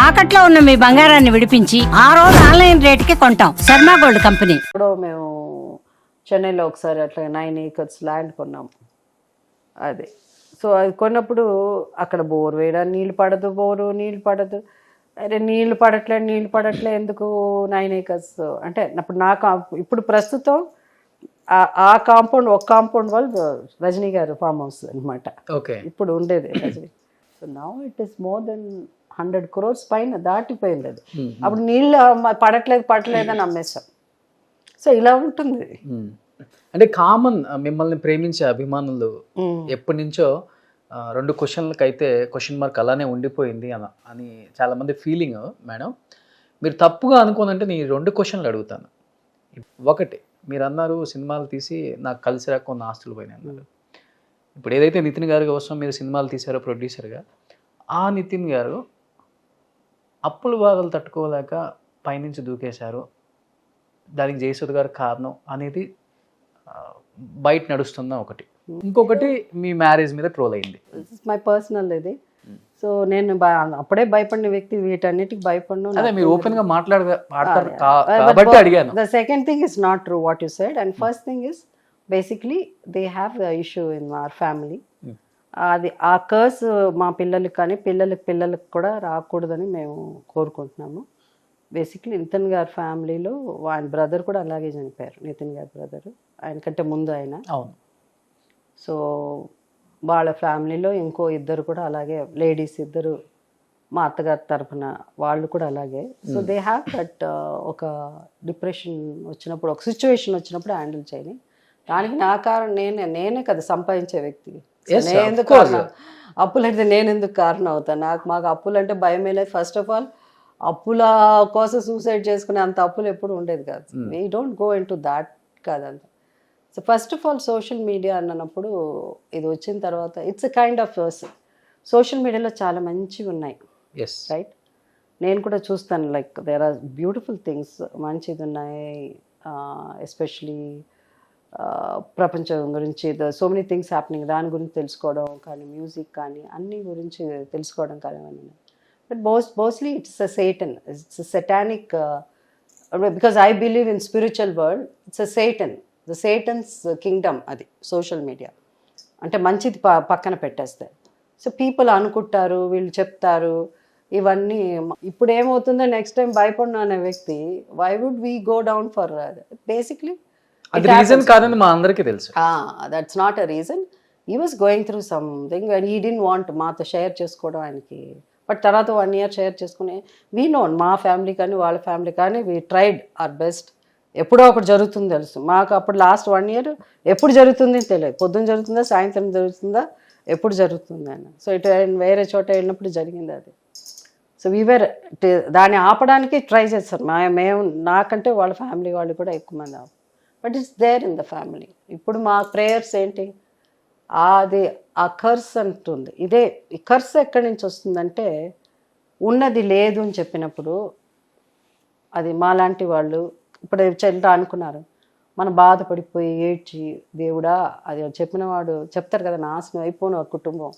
తాకట్లో ఉన్న మీ బంగారాన్ని విడిపించి ఆ రోజు ఆన్లైన్ రేటుకి కొంటాం. Sharma gold company. ఇప్పుడు మేము చెన్నైలో ఒకసారి అట్లా 9 acres ల్యాండ్ కొన్నాం. అది సో అది కొన్నప్పుడు అక్కడ బోర్ వేయడానికి నీళ్ళు పడదు. అరే నీళ్ళు పడట్లే ఎందుకు 9 acres అంటే అప్పుడు ఇప్పుడు ప్రస్తుతం ఆ కాంపౌండ్ ఒక కాంపౌండ్ వాళ్ళు రజనీ గారు ఫామ్ హౌస్ అనమాట. ఓకే, ఇప్పుడు ఉండేది Rajini. So now it is more than 100 crores పైన దాటిపోయింది అది. అప్పుడు నీళ్ళు పడట్లేదు అని అమ్మేశాం. సో ఇలా ఉంటుంది. అంటే కామన్ మిమ్మల్ని ప్రేమించే అభిమానులు ఎప్పటి నుంచో 2 క్వశ్చన్లకు అయితే క్వశ్చన్ మార్క్ అలానే ఉండిపోయింది అని చాలా మంది ఫీలింగ్. మేడం, మీరు తప్పుగా అనుకోనంటే నేను 2 క్వశ్చన్లు అడుగుతాను. ఒకటి, మీరు అన్నారు సినిమాలు తీసి నాకు కలిసి రాకుండా ఆస్తులు పోయినాయి అన్నారు. ఇప్పుడు ఏదైతే నితిన్ గారి కోసం మీరు సినిమాలు తీశారో ప్రొడ్యూసర్గా, ఆ నితిన్ గారు అప్పుల బాధలు తట్టుకోలేక పైనుంచి దూకేశారు, దానికి జయసుధ గారు కారణం అనేది బయట నడుస్తున్న ఒకటి. ఇంకొకటి మీ మ్యారేజ్ మీద ట్రోల్ అయింది. మై పర్సనల్ ఇది. సో నేను అప్పుడే భయపడిన వ్యక్తి, వీటన్నిటికి భయపడను. అదే మీరు ఓపెన్ గా మాట్లాడతారు కాబట్టి అడిగాను. The second thing is not true what you said, and first thing is basically they have the issue in our family. అది ఆ కర్స్ మా పిల్లలకి కానీ పిల్లలకి కూడా రాకూడదని మేము కోరుకుంటున్నాము. బేసిక్లీ నితిన్ గారి ఫ్యామిలీలో ఆయన బ్రదర్ కూడా అలాగే చనిపోయారు. నితిన్ గారి బ్రదర్ ఆయన కంటే ముందు ఆయన. అవును. సో వాళ్ళ ఫ్యామిలీలో ఇంకో ఇద్దరు కూడా అలాగే, లేడీస్ ఇద్దరు మా అత్తగారి తరఫున వాళ్ళు కూడా అలాగే. సో దే హ్యావ్ దట్ ఒక డిప్రెషన్ వచ్చినప్పుడు, ఒక సిచ్యువేషన్ వచ్చినప్పుడు హ్యాండిల్ చేయని. దానికి నా కారణం నేనే కదా సంపాదించే వ్యక్తి. నేను ఎందుకు అప్పులంటే నేను ఎందుకు కారణం అవుతాను? మాకు అప్పులు అంటే భయమే లేదు. ఫస్ట్ ఆఫ్ ఆల్ అప్పుల కోసం సూసైడ్ చేసుకునే అంత అప్పులు ఎప్పుడు ఉండేది కాదు. We don't go into that కాదంత. So first of all social media అన్నప్పుడు ఇది వచ్చిన తర్వాత it's a kind of social మీడియాలో చాలా మంచివి ఉన్నాయి, రైట్? నేను కూడా చూస్తాను, like there are beautiful things, మంచిది ఉన్నాయి. ఎస్పెషలీ ప్రపంచం గురించి సో మెనీ థింగ్స్ హ్యాపెనింగ్, దాని గురించి తెలుసుకోవడం కానీ, మ్యూజిక్ కానీ, అన్ని గురించి తెలుసుకోవడం కానీ అవన్నీ. But mostly it's a Satan, it's a సెటానిక్, because I believe in spiritual world. It's a Satan, the Satan's Kingdom అది సోషల్ మీడియా. అంటే మంచిది పక్కన పెట్టేస్తే సో పీపుల్ అనుకుంటారు, వీళ్ళు చెప్తారు ఇవన్నీ. ఇప్పుడు ఏమవుతుందో నెక్స్ట్ టైం భయపడిన అనే వ్యక్తి, why would we go down for basically అది రీజన్ కాదని మా అందరికీ తెలుసు. That's not a reason. He was going through something and he didn't want మాతో షేర్ చేసుకోవడం ఆయనకి. బట్ తర్వాత 1 year షేర్ చేసుకుని వీ నోన్, మా ఫ్యామిలీ కానీ వాళ్ళ ఫ్యామిలీ కానీ వీ ట్రైడ్ అవర్ బెస్ట్. ఎప్పుడో ఒకటి జరుగుతుంది తెలుసు మాకు. అప్పుడు లాస్ట్ 1 year ఎప్పుడు జరుగుతుంది తెలియదు. పొద్దున్న జరుగుతుందా, సాయంత్రం జరుగుతుందా, ఎప్పుడు జరుగుతుంది అని. సో ఇటు వేరే చోట వెళ్ళినప్పుడు జరిగింది అది. సో వీవర్ దాన్ని ఆపడానికి ట్రై చేస్తారు. మేము నాకంటే వాళ్ళ ఫ్యామిలీ వాళ్ళు కూడా ఎక్కువ మంది ఆపు. But it's there in the family. ఇప్పుడు మా ప్రేయర్స్ ఏంటి, అది ఆ కర్స్ అంటుంది. ఇదే ఈ కర్స్ ఎక్కడి నుంచి వస్తుందంటే, ఉన్నది లేదు అని చెప్పినప్పుడు అది మాలాంటి వాళ్ళు ఇప్పుడు చెల్లా అనుకున్నారు, మనం బాధపడిపోయి ఏడ్చి దేవుడా అది చెప్పిన వాడు చెప్తారు కదా, నాశనం అయిపోను ఆ కుటుంబం.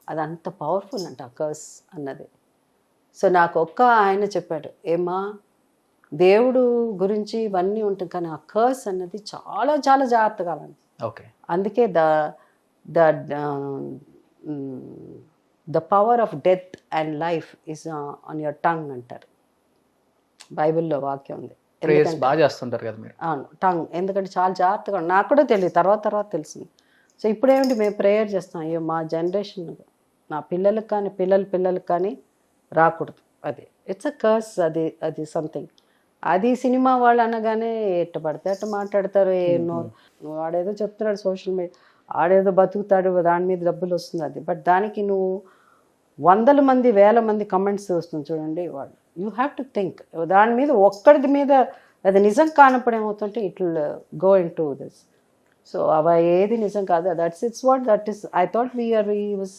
అది అంత పవర్ఫుల్ అంట ఆ కర్స్ అన్నది. సో నాకు ఆయన చెప్పాడు, ఏమా దేవుడు గురించి ఇవన్నీ ఉంటుంది కానీ ఆ కర్స్ అన్నది చాలా చాలా జాగ్రత్తగా. ఓకే, అందుకే the power of death and life is on your tongue అంటారు. బైబిల్లో వాక్యం ఉంది. బాగా చేస్తుంటారు కదా మీరు. అవును, టంగ్. ఎందుకంటే చాలా జాగ్రత్తగా, నాకు కూడా తెలియదు, తర్వాత తెలిసింది. సో ఇప్పుడు ఏమిటి, మేము ప్రేయర్ చేస్తాం, అయ్యో మా జనరేషన్, నా పిల్లలకు కానీ పిల్లలకి కానీ రాకూడదు. అది ఇట్స్ అ కర్స్. అది సంథింగ్. అది సినిమా వాళ్ళు అనగానే ఎట్ట పడితే అట్ట మాట్లాడతారు. నువ్వు ఆడేదో చెప్తున్నాడు సోషల్ మీడియా, ఆడేదో బతుకుతాడు, దాని మీద డబ్బులు వస్తుంది అది. బట్ దానికి నువ్వు 100 మంది 1000 మంది కమెంట్స్ వస్తుంది చూడండి వాళ్ళు. యూ హ్యావ్ టు థింక్ దాని మీద ఒక్కడి మీద అది నిజం కానప్పుడు ఏమవుతుంటే it will go into this. So అవి ఏది నిజం కాదు. That is I thought he was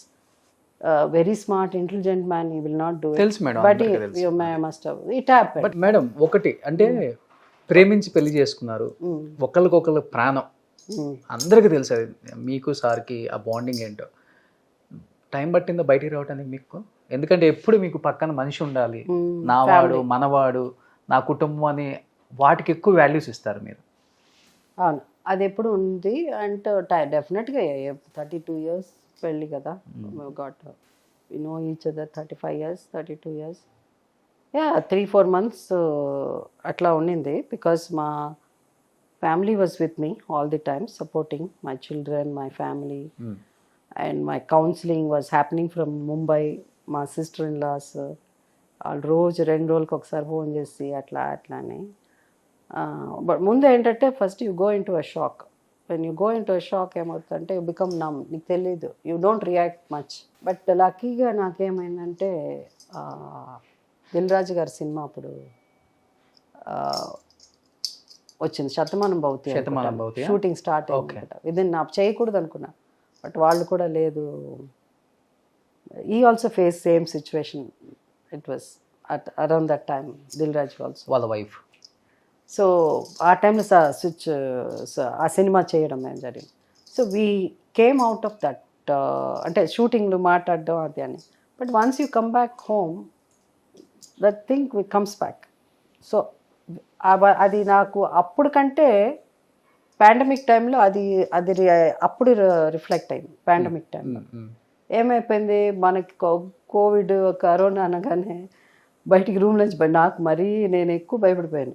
very smart intelligent man. He will not do it. తెలుసు madam, but you must have it happened. But madam ఒకటి అంటే, ప్రేమించి పెళ్లి చేసుకున్నారు, ఒకరికొకరు ప్రాణం, అందరికీ తెలుసు అది. మీకు సార్కి ఆ బాండింగ్ ఏంటో టైం పట్టిందో బయటికి రావడానికి మీకు? ఎందుకంటే ఎప్పుడు మీకు పక్కన మనిషి ఉండాలి, నావాడు మనవాడు నా కుటుంబం అని వాటికి ఎక్కువ వాల్యూస్ ఇస్తారు మీరు. అవును, అది ఎప్పుడు ఉంది. అండ్ డెఫినెట్గా 32 years పెళ్ళి కదా, got know each other 35 years 32 years. 3-4 months అట్లా ఉండింది. బికాస్ మా family was with me all the time, supporting my children, my family. And my counselling was happening from Mumbai. మా సిస్టర్ ఇన్ లాస్ వాళ్ళు రోజు 2 రోజులకు ఒకసారి ఫోన్ చేసి అట్లానే. బట్ ముందు ఏంటంటే first you go in to a shock. When you go in to a shock ఏమవుతుందంటే యూ బికమ్ నమ్, నీకు తెలీదు, you don't react much. But లక్కీగా నాకేమైందంటే దిల్ రాజు గారి సినిమా అప్పుడు వచ్చింది, శతమానం భవతి. షూటింగ్ స్టార్ట్ అయింది. విదిన్ నా చేయకూడదు అనుకున్నా, బట్ వాళ్ళు కూడా లేదు. ఈ also face same situation. It was around that time Dil Raju also వాళ్ళ వైఫ్. సో ఆ టైంలో స్విచ్ ఆ సినిమా చేయడం ఏం జరిగింది. So we came out of that, అంటే షూటింగ్లు మాట్లాడడం అది అని. But once you come back home that thing comes back. So అది నాకు అప్పుడు కంటే పాండమిక్ టైంలో అది అప్పుడు రిఫ్లెక్ట్ అయింది. పాండమిక్ టైంలో ఏమైపోయింది, మనకి కోవిడ్ కరోనా అనగానే బయటికి రూమ్ నుంచి నాకు మరీ నేను ఎక్కువ భయపడిపోయాను.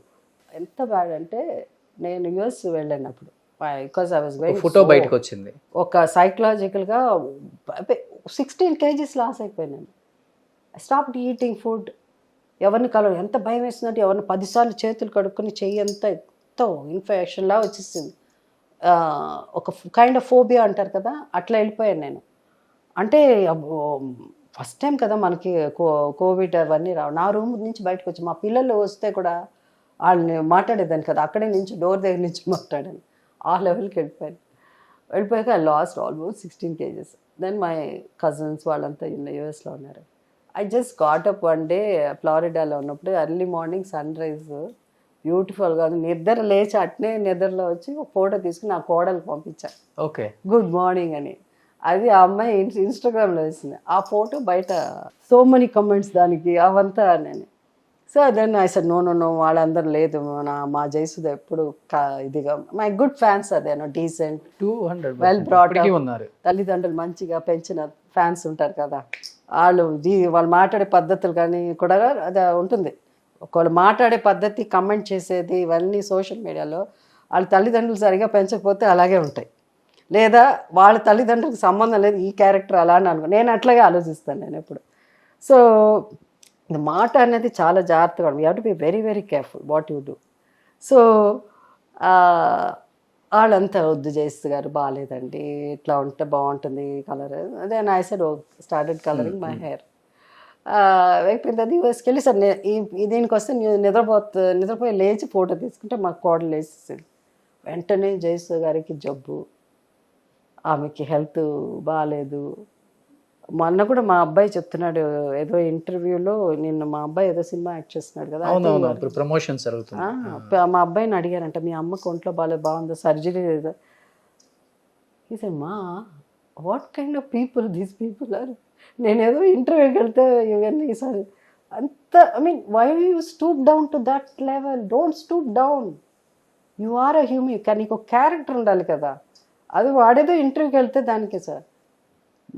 ఎంత బ్యాడ్ అంటే నేను యుఎస్ వెళ్ళినప్పుడు, because I was going, photo బయటకు వచ్చింది, ఒక సైకలాజికల్గా 16 kgs లాస్ అయిపోయాను. I stopped eating food. ఎవరిని కలవ ఎంత భయం వేస్తుందంటే ఎవరిని 10 సార్లు చేతులు కడుక్కొని చెయ్యి ఎంతో ఇన్ఫెక్షన్లా వచ్చేసింది. ఒక కైండ్ ఆఫ్ ఫోబియా అంటారు కదా, అట్లా వెళ్ళిపోయాను నేను. అంటే ఫస్ట్ టైం కదా మనకి కోవిడ్ అవన్నీ రావు. నా రూమ్ నుంచి బయటకు వచ్చి మా పిల్లలు వస్తే కూడా వాళ్ళని మాట్లాడేదాన్ని కదా, అక్కడే నుంచి డోర్ దగ్గర నుంచి మాట్లాడాను. ఆ లెవెల్కి వెళ్ళిపోయాక I lost almost 16 kgs. Then my cousins వాళ్ళంతా యూఎస్లో ఉన్నారు. I just got up one day ఫ్లారిడాలో ఉన్నప్పుడు ఎర్లీ మార్నింగ్ సన్ రైజ్ బ్యూటిఫుల్గా నిద్ర లేచి అట్నే నిద్రలో వచ్చి ఒక ఫోటో తీసుకుని నా కోడలు పంపించాను, ఓకే గుడ్ మార్నింగ్ అని. అది ఆ అమ్మాయి ఇన్స్టాగ్రామ్లో వేసింది. ఆ ఫోటో బయట సో మెనీ కమెంట్స్ దానికి అవంతా నేను. So then I said no వాళ్ళందరూ లేదు, మా జయసుధ ఎప్పుడు ఇదిగా మై గుడ్ ఫ్యాన్స్, అదేనో డీసెంట్ 200 వెల్ బ్రాట్ ఉన్నారు. తల్లిదండ్రులు మంచిగా పెంచిన ఫ్యాన్స్ ఉంటారు కదా, వాళ్ళు మాట్లాడే పద్ధతులు కానీ కూడా అది ఉంటుంది. ఒకళ్ళు మాట్లాడే పద్ధతి, కమెంట్ చేసేది, ఇవన్నీ సోషల్ మీడియాలో వాళ్ళ తల్లిదండ్రులు సరిగా పెంచకపోతే అలాగే ఉంటాయి. లేదా వాళ్ళ తల్లిదండ్రులకు సంబంధం లేదు, ఈ క్యారెక్టర్ అలా అని అనుకో, నేను అట్లాగే ఆలోచిస్తాను నేను ఎప్పుడు. సో మాట అనేది చాలా జాగ్రత్తగా, you have to be very very careful what you do. So వాళ్ళంతా వద్దు జయస్తు గారు బాగాలేదండి, ఇట్లా ఉంటే బాగుంటుంది కలర్. అదే I said started colouring my hair. అయిపోయింది. అది యూఎస్కి వెళ్ళి సార్ దీనికి వస్తే నిద్రపోయి లేచి ఫోటో తీసుకుంటే మా కోడలు లేచేసింది. వెంటనే జయస్తు గారికి జబ్బు, ఆమెకి హెల్త్ బాగాలేదు. మొన్న కూడా మా అబ్బాయి చెప్తున్నాడు ఏదో ఇంటర్వ్యూలో, నిన్న మా అబ్బాయి ఏదో సినిమా యాక్ట్ చేస్తున్నాడు కదా, ప్రమోషన్స్ జరుగుతుంది. మా అబ్బాయిని అడిగారంట, మీ అమ్మకు ఒంట్లో బాగుందో, సర్జరీ ఏదో. ఈ మా what kind of people these people are. నేనేదో ఇంటర్వ్యూకి వెళ్తే ఇవన్నీ ఈసారి అంత, I mean why you stoop down to that level? Don't stoop down, you are a human. కానీ నీకు క్యారెక్టర్ ఉండాలి కదా, అది వాడేదో ఇంటర్వ్యూకి వెళ్తే దానికే సార్.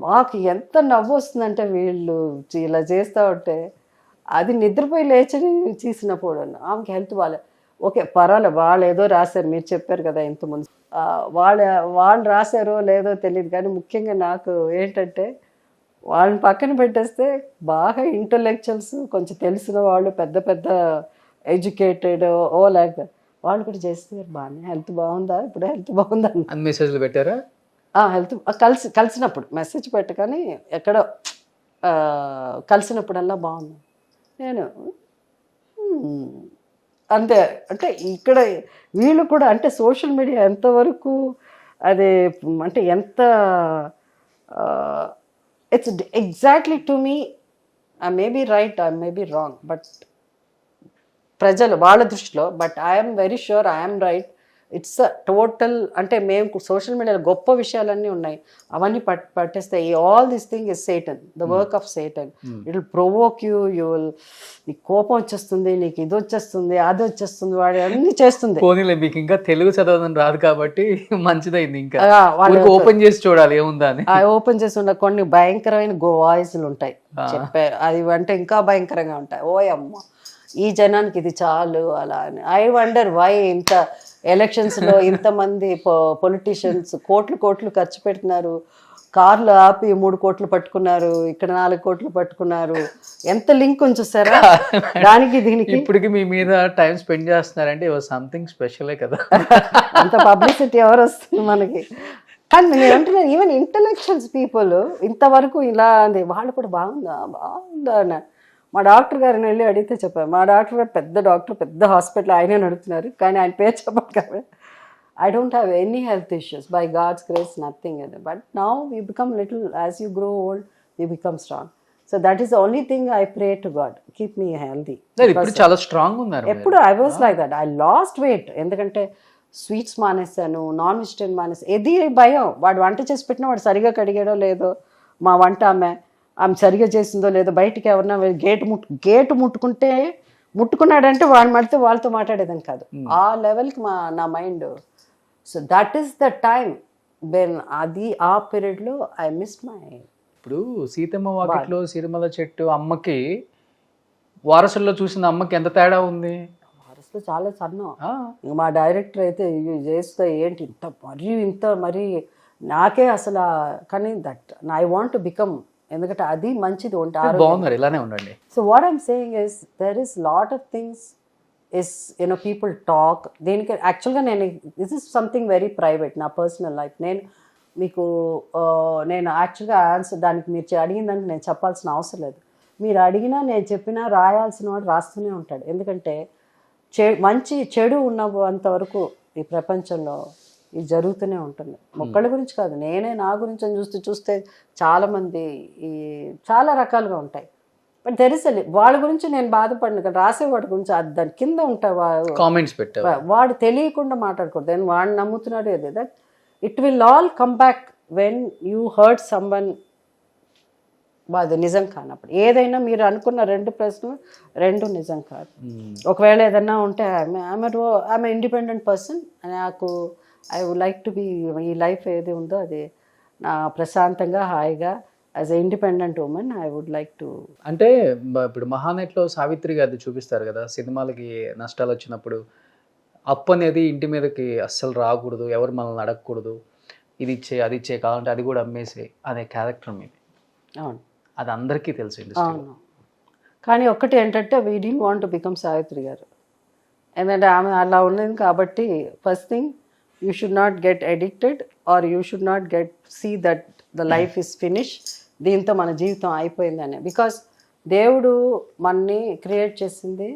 మాకు ఎంత నవ్వు వస్తుందంటే వీళ్ళు ఇలా చేస్తూ ఉంటే, అది నిద్రపోయి లేచి తీసినప్పుడు ఆమెకి హెల్త్ బాగాలేదు. ఓకే పర్వాలేదు, వాళ్ళు ఏదో రాశారు, మీరు చెప్పారు కదా ఇంతకుముందు, వాళ్ళు రాశారో లేదో తెలియదు. కానీ ముఖ్యంగా నాకు ఏంటంటే వాళ్ళని పక్కన పెట్టేస్తే బాగా ఇంటలెక్చువల్స్, కొంచెం తెలిసిన వాళ్ళు, పెద్ద పెద్ద ఎడ్యుకేటెడ్ లేక వాళ్ళు కూడా చేస్తే బాగానే హెల్త్ బాగుందా, ఇప్పుడు హెల్త్ బాగుందా అని మెసేజ్లు పెట్టారా? హెల్త్ కలిసినప్పుడు మెసేజ్ పెట్టగానే ఎక్కడో కలిసినప్పుడల్లా బాగుంది. నేను అంతే. అంటే ఇక్కడ వీళ్ళు కూడా అంటే సోషల్ మీడియా ఎంతవరకు అది అంటే ఎంత it's exactly to me, I may be right, I may be wrong, but ప్రజలు వాళ్ళ దృష్టిలో, but I'm very sure I'm right. It's total అంటే మేము సోషల్ మీడియాలో గొప్ప విషయాలన్నీ ఉన్నాయి, అవన్నీ పట్టేస్తే all this thing is Satan, the work of Satan. It will provoke you, నీకు కోపం వచ్చేస్తుంది, నీకు ఇది వచ్చేస్తుంది, అది వచ్చేస్తుంది, వాడు అన్ని చేస్తుంది. పోనీలే, మీకు ఇంకా తెలుగు చదవడం రాదు కాబట్టి మంచిదైంది. ఇంకా వాళ్ళు ఓపెన్ చేసి చూడాలి ఏముందా అని. ఓపెన్ చేసి ఉన్న కొన్ని భయంకరమైన వాయిస్లు ఉంటాయి చెప్పారు, అది అంటే ఇంకా భయంకరంగా ఉంటాయి. ఓ అమ్మ, ఈ జనానికి ఇది చాలు అలా అని. ఐ వండర్ వై ఇంత ఎలక్షన్స్ లో ఇంతమంది పొలిటీషియన్స్ కోట్లు ఖర్చు పెడుతున్నారు, కార్లు ఆపి 3 కోట్లు పట్టుకున్నారు, ఇక్కడ 4 కోట్లు పట్టుకున్నారు. ఎంత లింక్ ఉంచుస్తారా దానికి దీనికి? ఇప్పటికి మీ మీద టైం స్పెండ్ చేస్తున్నారంటే సంథింగ్ స్పెషలే కదా. అంత పబ్లిసిటీ ఎవరు వస్తుంది మనకి? కానీ నేను అంటున్నాను, ఈవెన్ ఇంటలెక్చువల్స్ పీపుల్ ఇంతవరకు ఇలా అంది, వాళ్ళు కూడా బాగుందా అని. మా డాక్టర్ గారిని వెళ్ళి అడిగితే చెప్పారు, మా డాక్టర్ గారు పెద్ద డాక్టర్, పెద్ద హాస్పిటల్, ఆయనే నడుపుతున్నారు, కానీ ఆయన పేరు చెప్పారు కదా. I don't have any health issues. By God's grace, nothing. But now we become little, as you grow old, we become strong. So that is the only thing I pray to God. Keep me healthy. ఇప్పుడు చాలా strong ఉన్నారు. ఎప్పుడు I was like that. I lost weight. ఎందుకంటే sweets మానేసాను, non vegetarian మానేసాను. ఇది భయం, వాడు వంట చేసి పెట్టినా వాడు సరిగా కడిగాడో లేదో, మా వంట ఆమె సరిగా చేసిందో లేదో, బయటికి ఎవరన్నా గేటు ముట్టుకున్నాడంటే వాడు మడితే వాళ్ళతో మాట్లాడేదని కాదు, ఆ లెవెల్కి నా mind. So that is the time when అది ఆ పీరియడ్లో ఐ మిస్ మై. ఇప్పుడు సీతమ్మ వాకిట్లో సిరిమల చెట్టు అమ్మకి వారసుల్లో చూసిన అమ్మకి ఎంత తేడా ఉంది? వారసులో చాలా సన్నం. మా డైరెక్టర్ అయితే చేస్తే ఏంటి ఇంత మరి నాకే అసలు. కానీ that I want to become, ఎందుకంటే అది మంచిది ఉంటారు. బాగున్నారు, ఇలానే ఉండండి. So what I'm saying is there is lot of things is people talk. దీనికి యాక్చువల్గా this is something very private, నా పర్సనల్ లైఫ్. నేను యాక్చువల్గా ఆన్సర్ దానికి మీరు అడిగిందంటే నేను చెప్పాల్సిన అవసరం లేదు. మీరు అడిగినా నేను చెప్పినా రాయాల్సిన వాడు రాస్తూనే ఉంటాడు. ఎందుకంటే మంచి చెడు ఉన్నంతవరకు ఈ ప్రపంచంలో ఇది జరుగుతూనే ఉంటుంది. మొక్కల గురించి కాదు, నా గురించి అని చూస్తే చాలామంది చాలా రకాలుగా ఉంటాయి. బట్ దెర్ ఇస్ వాళ్ళ గురించి నేను బాధపడిన కదా, రాసేవాడి గురించి దాని కింద ఉంటాయి కామెంట్స్ పెట్టారు, వాడు తెలియకుండా మాట్లాడకూడదు. నేను వాడిని నమ్ముతున్నాడు ఏదే that it will all come back when you hurt someone. అది నిజం కానప్పుడు ఏదైనా మీరు అనుకున్న 2 ప్రశ్నలు 2 నిజం కాదు. ఒకవేళ ఏదన్నా ఉంటే ఐఎమ్ ఇండిపెండెంట్ పర్సన్, నాకు I would like to be, ఈ లైఫ్ ఏది ఉందో అది నా ప్రశాంతంగా హాయిగా as a independent woman I would like to. అంటే ఇప్పుడు మహానటిలో సావిత్రి గారిది చూపిస్తారు కదా, సినిమాలకి నష్టాలు వచ్చినప్పుడు అప్పు అనేది ఇంటి మీదకి అస్సలు రాకూడదు, ఎవరు మనల్ని అడగకూడదు, ఇది ఇచ్చే అది ఇచ్చే, కావాలంటే అది కూడా అమ్మేసే అనే క్యారెక్టర్ మీది. అవును, అది అందరికీ తెలుసు. అవును, కానీ ఒక్కటి ఏంటంటే we didn't want to become Savitri గారు. ఎందుకంటే ఆమె అలా ఉన్నది కాబట్టి first thing you should not get addicted or you should not see that the life is finished, దీంతో మన జీవితం అయిపోయిందని. బికాస్ దేవుడు మనని క్రియేట్ చేసింది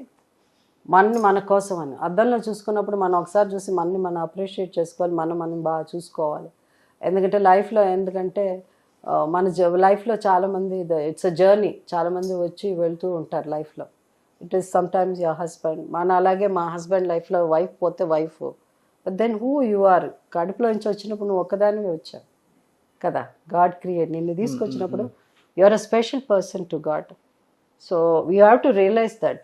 మన కోసం అని. అద్దంలో చూసుకున్నప్పుడు మనం ఒకసారి చూసి మనం అప్రిషియేట్ చేసుకోవాలి, మనం బాగా చూసుకోవాలి. ఎందుకంటే లైఫ్లో మన లైఫ్లో చాలామంది ఇట్స్ అ జర్నీ, చాలామంది వచ్చి వెళ్తూ ఉంటారు లైఫ్లో. It is sometimes your husband, అలాగే మా హస్బెండ్ లైఫ్లో వైఫ్ పోతే wife. But then who you are, కడుపులో నుంచి వచ్చినప్పుడు నువ్వు ఒక్కదానివే వచ్చావు కదా, గాడ్ క్రియేట్ నిన్ను తీసుకొచ్చినప్పుడు you are a special person to God. So we have to realize that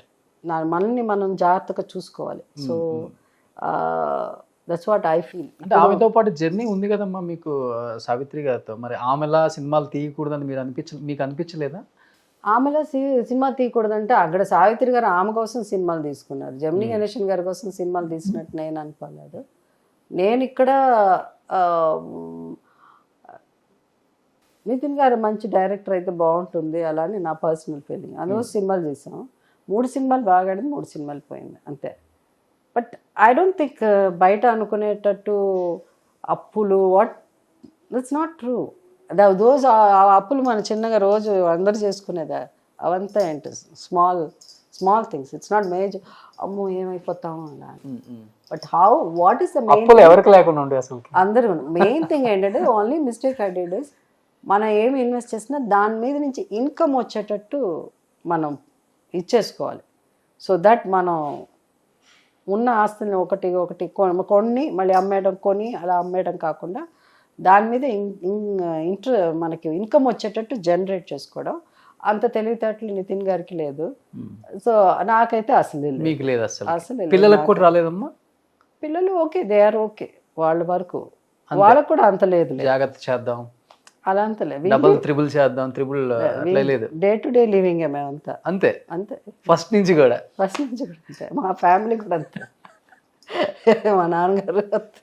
మనల్ని మనం జాగ్రత్తగా చూసుకోవాలి. So that's what I feel. అంటే ఆమెతో పాటు జర్నీ ఉంది కదమ్మా మీకు సావిత్రి గారితో, మరి ఆమెలా సినిమాలు తీయకూడదని మీకు అనిపించలేదా? ఆమెలో సినిమా తీయకూడదంటే అక్కడ సావిత్రి గారు ఆమె కోసం సినిమాలు తీసుకున్నారు, జమినీ గణేషన్ గారి కోసం సినిమాలు తీసినట్టు నేను అనుకోలేదు. నేను ఇక్కడ నితిన్ గారు మంచి డైరెక్టర్ అయితే బాగుంటుంది అలా అని నా పర్సనల్ ఫీలింగ్. అందులో సినిమాలు తీసాం, 3 సినిమాలు బాగా ఆడింది, 3 సినిమాలు పోయింది అంతే. బట్ ఐ డోంట్ థింక్ బయట అనుకునేటట్టు అప్పులు దట్స్ నాట్ ట్రూ. దోస్ అప్పులు మన చిన్నగా రోజు అందరు చేసుకునేదా, అవంతా ఏంటి small things, it's not major. అమ్మో ఏమైపోతాము అలా. But what is the main, ఎవరికి లేకుండా ఉండే అసలు అందరూ మెయిన్ థింగ్ ఏంటంటే only mistake I did is మనం ఏమి ఇన్వెస్ట్ చేసినా దాని మీద నుంచి ఇన్కమ్ వచ్చేటట్టు మనం ఇచ్చేసుకోవాలి. సో దట్ మనం ఉన్న ఆస్తిని ఒకటి ఒకటి కొన్ని మళ్ళీ అమ్మేయడం, కొని అలా అమ్మేయడం కాకుండా దాని మీద మనకి ఇన్కమ్ వచ్చేటట్టు జనరేట్ చేసుకోవడం అంత తెలివితేటలు నితిన్ గారికి లేదు. సో నాకైతే అసలు లేదు. మీకు లేదు అసలు? అసలు లేదు. పిల్లలకు కూడా రాలేదమ్మా? పిల్లలు ఓకే, దే ఆర్ ఓకే వాళ్ళ వరకు, వాళ్ళకు కూడా అంత లేదు. జాగ్రత్త చేద్దాం, అలా అంత లేదు, డబుల్ త్రిబుల్ చేద్దాం, త్రిబుల్ అట్లా లేదు. డే టు డే లివింగ్ మేమంతా అంతే అంతే, ఫస్ట్ నుంచి కూడా. ఫస్ట్ నుంచి కూడా అంతే, మా ఫ్యామిలీ కూడా అంతే, మా నాన్నగారు అంతే.